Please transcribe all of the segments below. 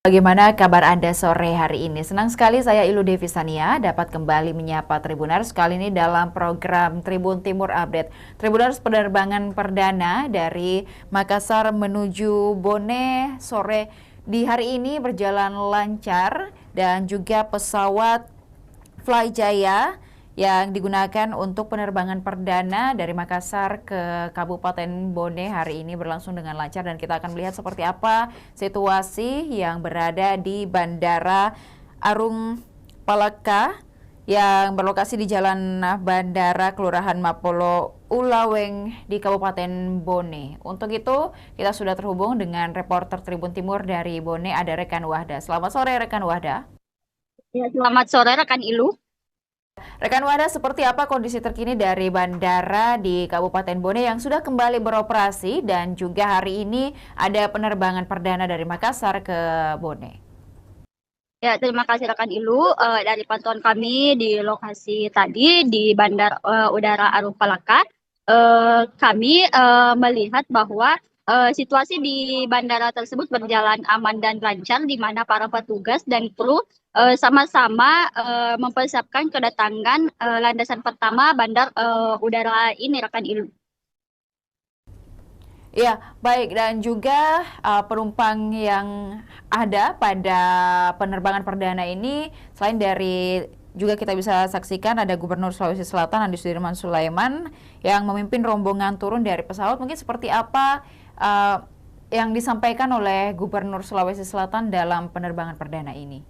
Bagaimana kabar Anda sore hari ini? Senang sekali saya Ilu Devisania dapat kembali menyapa Tribuners kali ini dalam program Tribun Timur Update. Tribuners, penerbangan perdana dari Makassar menuju Bone sore di hari ini berjalan lancar dan juga pesawat Flyjaya yang digunakan untuk penerbangan perdana dari Makassar ke Kabupaten Bone hari ini berlangsung dengan lancar, dan kita akan melihat seperti apa situasi yang berada di Bandara Arung Palaka yang berlokasi di Jalan Bandara Kelurahan Mapolo Ulaweng di Kabupaten Bone. Untuk itu, kita sudah terhubung dengan reporter Tribun Timur dari Bone, ada rekan Wahda. Selamat sore rekan Wahda. Ya, selamat sore rekan Ilu. Rekan Wahda, seperti apa kondisi terkini dari bandara di Kabupaten Bone yang sudah kembali beroperasi dan juga hari ini ada penerbangan perdana dari Makassar ke Bone? Ya, terima kasih rekan Ilu. Dari pantauan kami di lokasi tadi di Bandar Udara Arung Palaka, kami melihat bahwa situasi di bandara tersebut berjalan aman dan lancar, di mana para petugas dan kru sama-sama mempersiapkan kedatangan landasan pertama Bandar Udara ini, rekan Ilu. Ya, baik, dan juga penumpang yang ada pada penerbangan perdana ini selain dari, juga kita bisa saksikan ada Gubernur Sulawesi Selatan Andi Sudirman Sulaiman yang memimpin rombongan turun dari pesawat. Mungkin seperti apa yang disampaikan oleh Gubernur Sulawesi Selatan dalam penerbangan perdana ini?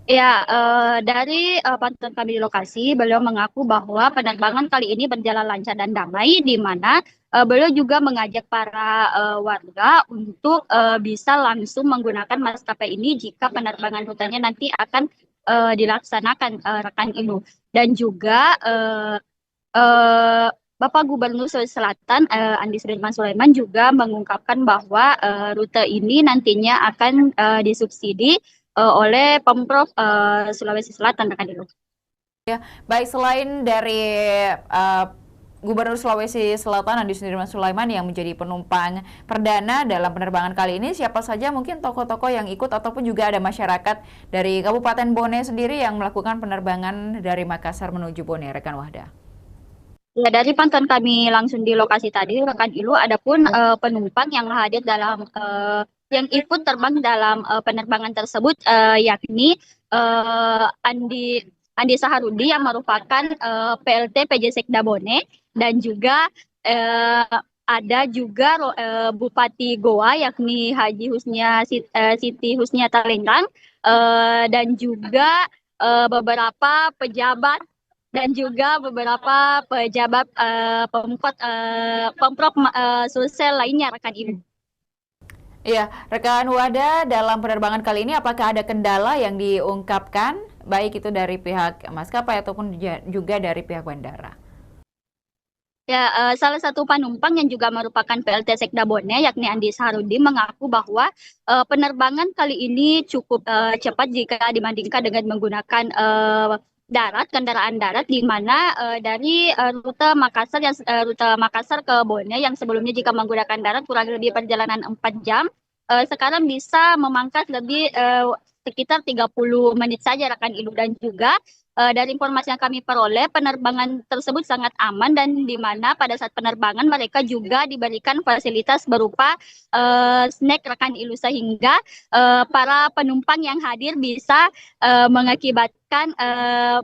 Ya, dari pantauan kami di lokasi, beliau mengaku bahwa penerbangan kali ini berjalan lancar dan damai, di mana beliau juga mengajak para warga untuk bisa langsung menggunakan maskapai ini jika penerbangan rutenya nanti akan dilaksanakan, rekan Ibu. Dan juga eh, Bapak Gubernur Sulawesi Selatan Andi Sudirman Sulaiman juga mengungkapkan bahwa rute ini nantinya akan disubsidi oleh Pemprov Sulawesi Selatan, rekan Ilu. Ya, baik, selain dari uh, Gubernur Sulawesi Selatan Andi Sudirman Sulaiman yang menjadi penumpang perdana dalam penerbangan kali ini, siapa saja mungkin tokoh-tokoh yang ikut ataupun juga ada masyarakat dari Kabupaten Bone sendiri yang melakukan penerbangan dari Makassar menuju Bone, rekan Wahda? Ya, dari pantauan kami langsung di lokasi tadi, rekan Ilu, adapun penumpang yang hadir dalam yang ikut terbang dalam penerbangan tersebut, yakni Andi Saharudi yang merupakan PLT PJ Sekda Bone, dan juga eh, ada juga Bupati Goa yakni Haji Siti Husnia Talenggang, dan juga beberapa pejabat dan juga beberapa pejabat Pemprov Sulsel lainnya, rekan Ibu. Iya, rekan Wahda, dalam penerbangan kali ini apakah ada kendala yang diungkapkan, baik itu dari pihak maskapai ataupun juga dari pihak bandara? Ya, salah satu penumpang yang juga merupakan PLT Sekda Bone, yakni Andi Saharudi, mengaku bahwa penerbangan kali ini cukup cepat jika dibandingkan dengan menggunakan kendaraan darat, di mana dari rute Makassar ke Bone yang sebelumnya jika menggunakan darat kurang lebih perjalanan 4 jam, sekarang bisa memangkas lebih sekitar 30 menit saja, rekan Ilu. Dan juga dari informasi yang kami peroleh, penerbangan tersebut sangat aman, dan di mana pada saat penerbangan mereka juga diberikan fasilitas berupa snack, rekan Ilu, sehingga para penumpang yang hadir bisa mengakibatkan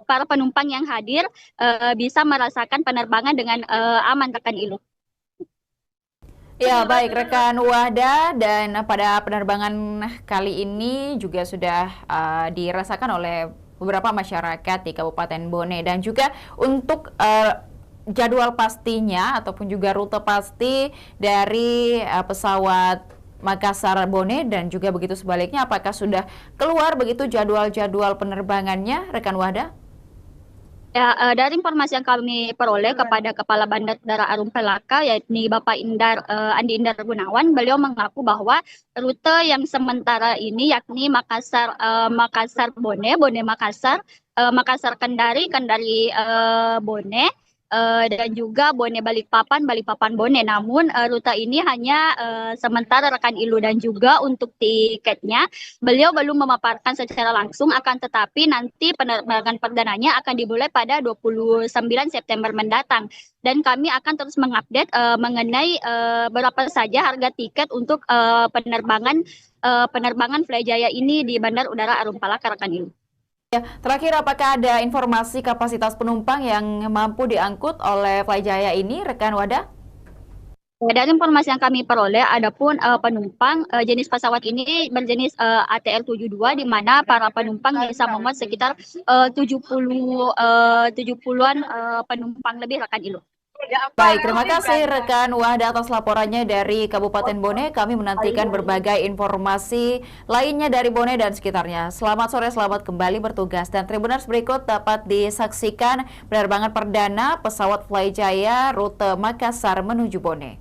para penumpang yang hadir bisa merasakan penerbangan dengan aman, rekan Ilu. Ya, baik rekan Wahda, dan pada penerbangan kali ini juga sudah dirasakan oleh beberapa masyarakat di Kabupaten Bone, dan juga untuk jadwal pastinya ataupun juga rute pasti dari pesawat Makassar Bone dan juga begitu sebaliknya, apakah sudah keluar begitu jadwal-jadwal penerbangannya rekan Wahda? Ya, dari informasi yang kami peroleh kepada Kepala Bandara Arung Pelaka, yakni Bapak Andi Indar Gunawan, beliau mengaku bahwa rute yang sementara ini yakni Makassar Bone, Bone Makassar, Makassar Kendari, Kendari Bone, dan juga Bone Balikpapan, Balikpapan Bone. Namun rute ini hanya sementara rekan Ilu, dan juga untuk tiketnya beliau belum memaparkan secara langsung, akan tetapi nanti penerbangan perdananya akan dimulai pada 29 September mendatang. Dan kami akan terus mengupdate mengenai berapa saja harga tiket untuk penerbangan Flyjaya ini di Bandar Udara Arumpala, Rekan Ilu. Ya, terakhir apakah ada informasi kapasitas penumpang yang mampu diangkut oleh Flyjaya ini, rekan Wada? Dari informasi yang kami peroleh, adapun penumpang jenis pesawat ini berjenis ATR-72, di mana para penumpang bisa memuat sekitar 70-an penumpang lebih, rekan Ilu. Baik, terima kasih rekan Wahda atas laporannya dari Kabupaten Bone. Kami menantikan berbagai informasi lainnya dari Bone dan sekitarnya. Selamat sore, selamat kembali bertugas. Dan Tribuners, berikut dapat disaksikan penerbangan perdana pesawat Flyjaya rute Makassar menuju Bone.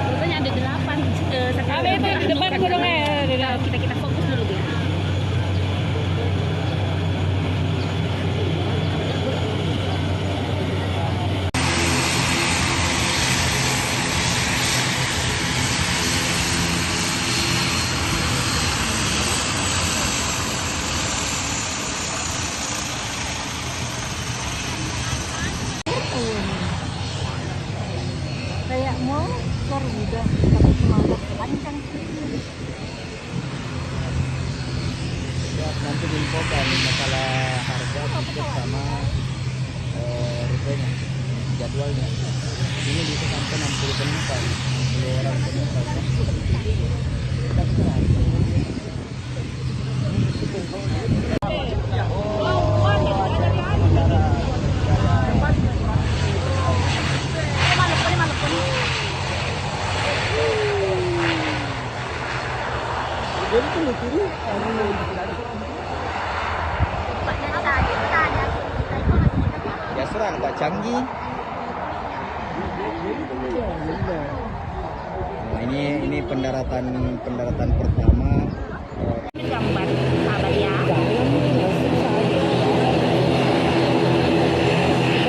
Rutenya ada 8. Ada itu di depan gunungnya. Kita fokus dulu dia. molor udah tapi semangat lancar ya, nanti diinfokan masalah harga tiket sama rutenya, jadwalnya. Ini bisa sampai 60 penumpang, 60 orang penumpang. Ya serang Pak Canggih. Nah, ini pendaratan pertama. gambar sahabat ya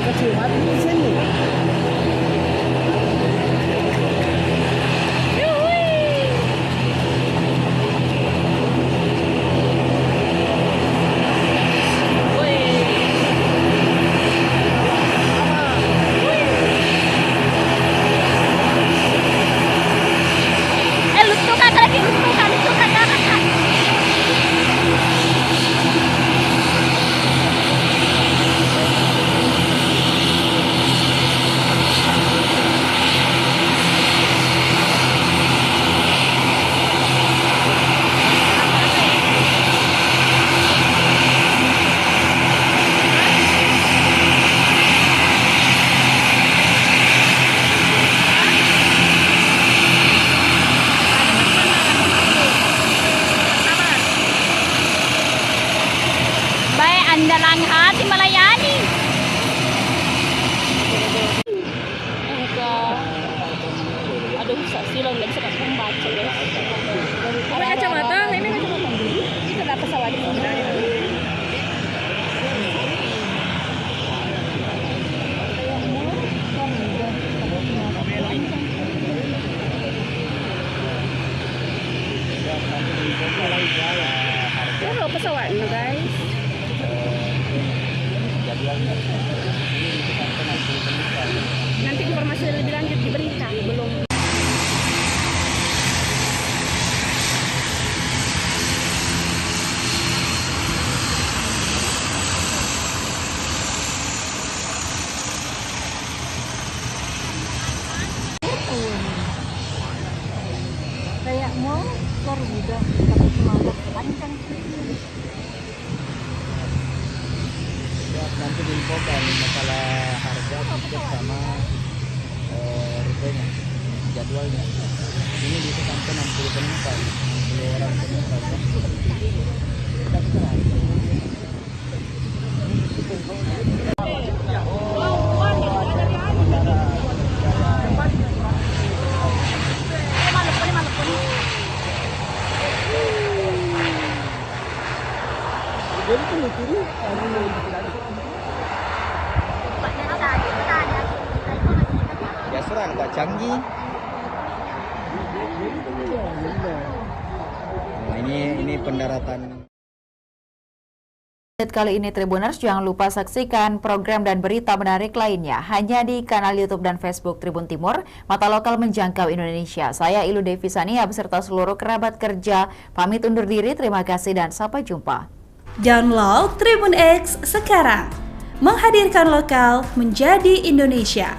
keciuman di sini lutukan lagi, lutukan kakak. Baik andalan hati melayani. Aduh, silong nggak bisa kasih membaca guys. Ada kacamata, ini kacamata dulu. Ini kenapa pesawat ini? Kalau pesawat ini guys. Jadwalnya. Ini bisa sampai 60 penumpang. Nanti informasi lebih lanjut diberikan belum. kayak molor udah tapi semangat lancar Ya, nanti diinfokan masalah harga tiket sama rutenya, jadwalnya. Ini bisa sampai 60 penumpang, 60 orang penumpang. Ya serang Pak Canggih. Nah, ini pendaratan. Kali ini Tribuners, jangan lupa saksikan program dan berita menarik lainnya hanya di kanal YouTube dan Facebook Tribun Timur, mata lokal menjangkau Indonesia. Saya Ilu Devisania beserta seluruh kerabat kerja pamit undur diri. Terima kasih dan sampai jumpa. Download Tribun X sekarang, menghadirkan lokal menjadi Indonesia.